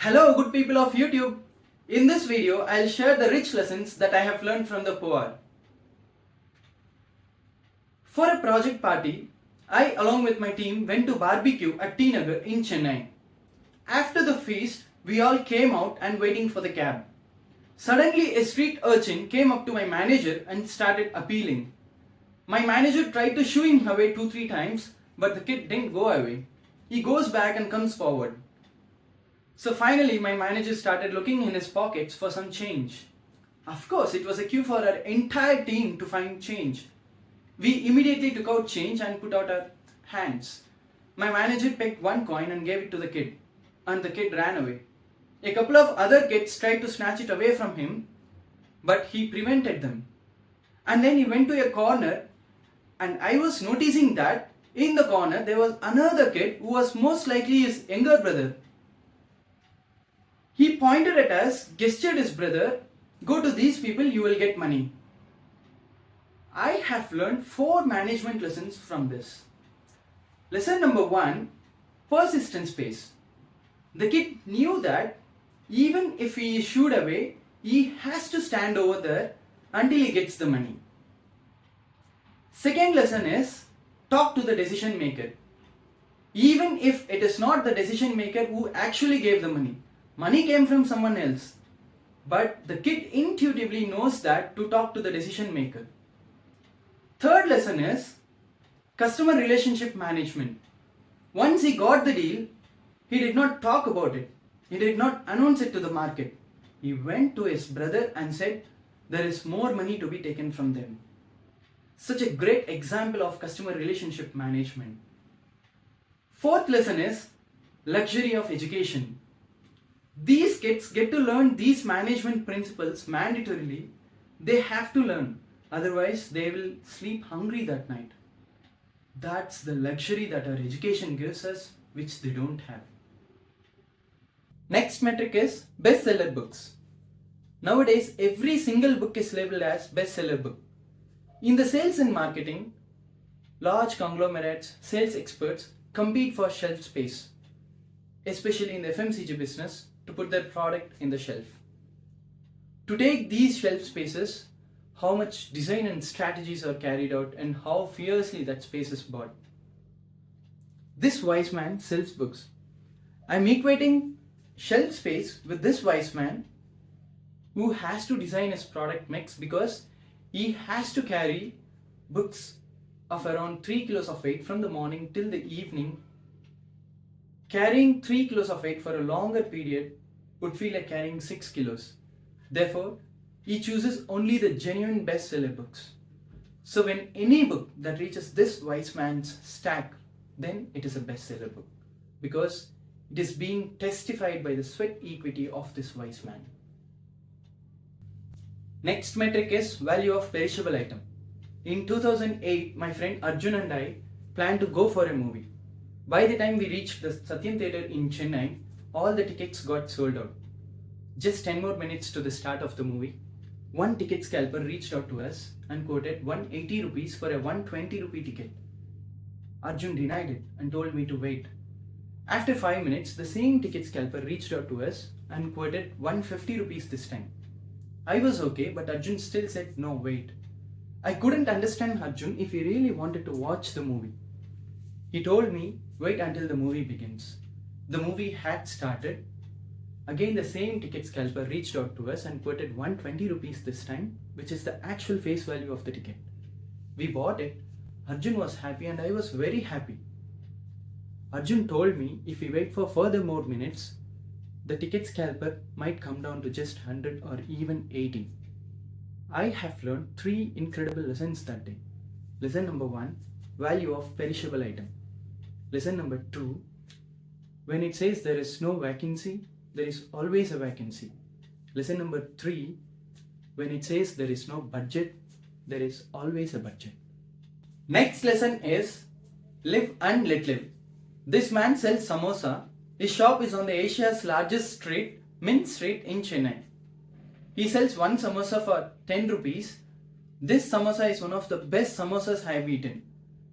Hello good people of YouTube. In this video, I'll share the rich lessons that I have learned from the poor. For a project party, I along with my team went to barbecue at T Nagar in Chennai. After the feast, we all came out and waiting for the cab. Suddenly a street urchin came up to my manager and started appealing. My manager tried to shoo him away 2-3 times, but the kid didn't go away. He goes back and comes forward. So finally, my manager started looking in his pockets for some change. Of course, it was a queue for our entire team to find change. We immediately took out change and put out our hands. My manager picked one coin and gave it to the kid, and the kid ran away. A couple of other kids tried to snatch it away from him, but he prevented them. And then he went to a corner, and I was noticing that in the corner there was another kid who was most likely his younger brother. He pointed at us, gestured his brother, "Go to these people, you will get money." I have learned 4 management lessons from this. Lesson number 1, persistence pays. The kid knew that even if he is shooed away, he has to stand over there until he gets the money. Second lesson is, talk to the decision maker. Even if it is not the decision maker who actually gave the money. Money came from someone else, but the kid intuitively knows that to talk to the decision maker. Third lesson is customer relationship management. Once he got the deal, he did not talk about it. He did not announce it to the market. He went to his brother and said, there is more money to be taken from them. Such a great example of customer relationship management. Fourth lesson is luxury of education. These kids get to learn these management principles mandatorily. They have to learn, otherwise they will sleep hungry that night. That's the luxury that our education gives us, which they don't have. Next metric is bestseller books. Nowadays, every single book is labeled as bestseller book. In the sales and marketing, large conglomerates, sales experts compete for shelf space, especially in the FMCG business, to put their product in the shelf. To take these shelf spaces, how much design and strategies are carried out and how fiercely that space is bought. This wise man sells books. I'm equating shelf space with this wise man who has to design his product mix because he has to carry books of around 3 kilos of weight from the morning till the evening. Carrying 3 kilos of weight for a longer period would feel like carrying 6 kilos. Therefore, he chooses only the genuine bestseller books. So when any book that reaches this wise man's stack, then it is a bestseller book because it is being testified by the sweat equity of this wise man. Next metric is value of perishable item. In 2008, my friend Arjun and I planned to go for a movie. By the time we reached the Satyam Theatre in Chennai, all the tickets got sold out. Just 10 more minutes to the start of the movie, one ticket scalper reached out to us and quoted 180 rupees for a 120 rupee ticket. Arjun denied it and told me to wait. After 5 minutes, the same ticket scalper reached out to us and quoted 150 rupees this time. I was okay, but Arjun still said no, wait. I couldn't understand Arjun if he really wanted to watch the movie. He told me, wait until the movie begins. The movie had started. Again, the same ticket scalper reached out to us and quoted 120 rupees this time, which is the actual face value of the ticket. We bought it. Arjun was happy and I was very happy. Arjun told me if we wait for further more minutes, the ticket scalper might come down to just 100 or even 80. I have learned 3 incredible lessons that day. Lesson number 1, value of perishable item. Lesson number 2, when it says there is no vacancy, there is always a vacancy. Lesson number 3, when it says there is no budget, there is always a budget. Next lesson is live and let live. This man sells samosa. His shop is on the Asia's largest street, Mint Street in Chennai. He sells one samosa for 10 rupees. This samosa is one of the best samosas I have eaten.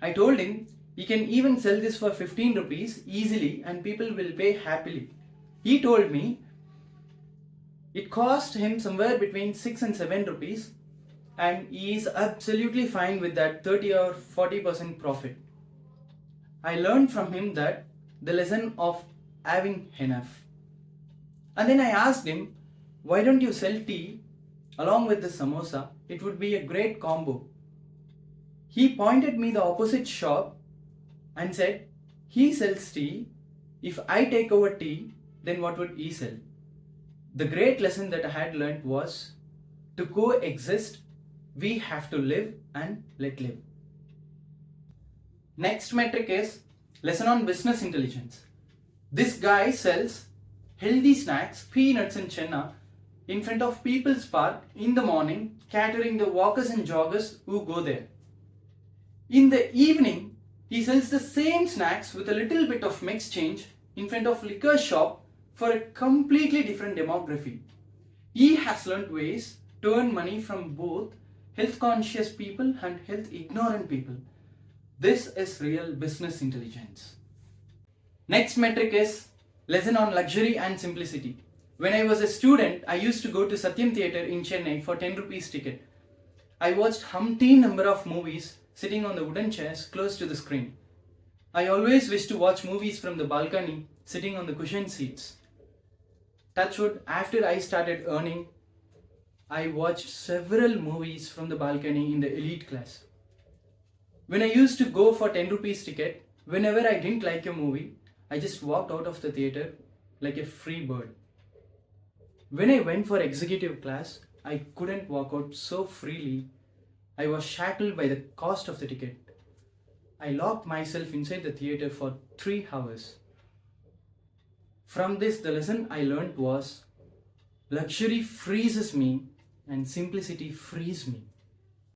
I told him he can even sell this for 15 rupees easily and people will pay happily. He told me it cost him somewhere between 6 and 7 rupees, and he is absolutely fine with that 30 or 40% profit. I learned from him that the lesson of having enough. And then I asked him, why don't you sell tea along with the samosa? It would be a great combo. He pointed me the opposite shop and said, he sells tea. If I take over tea, then what would he sell? The great lesson that I had learned was to coexist, we have to live and let live. Next metric is lesson on business intelligence. This guy sells healthy snacks, peanuts and chenna in front of People's Park in the morning, catering the walkers and joggers who go there. In the evening, he sells the same snacks with a little bit of mix change in front of liquor shop for a completely different demography. He has learned ways to earn money from both health conscious people and health ignorant people. This is real business intelligence. Next metric is lesson on luxury and simplicity. When I was a student, I used to go to Satyam Theatre in Chennai for 10 rupees ticket. I watched umpteen number of movies sitting on the wooden chairs close to the screen. I always wished to watch movies from the balcony sitting on the cushioned seats. Touchwood, after I started earning, I watched several movies from the balcony in the elite class. When I used to go for 10 rupees ticket, whenever I didn't like a movie, I just walked out of the theatre like a free bird. When I went for executive class, I couldn't walk out so freely. I was shackled by the cost of the ticket. I locked myself inside the theatre for 3 hours. From this, the lesson I learned was luxury freezes me and simplicity frees me.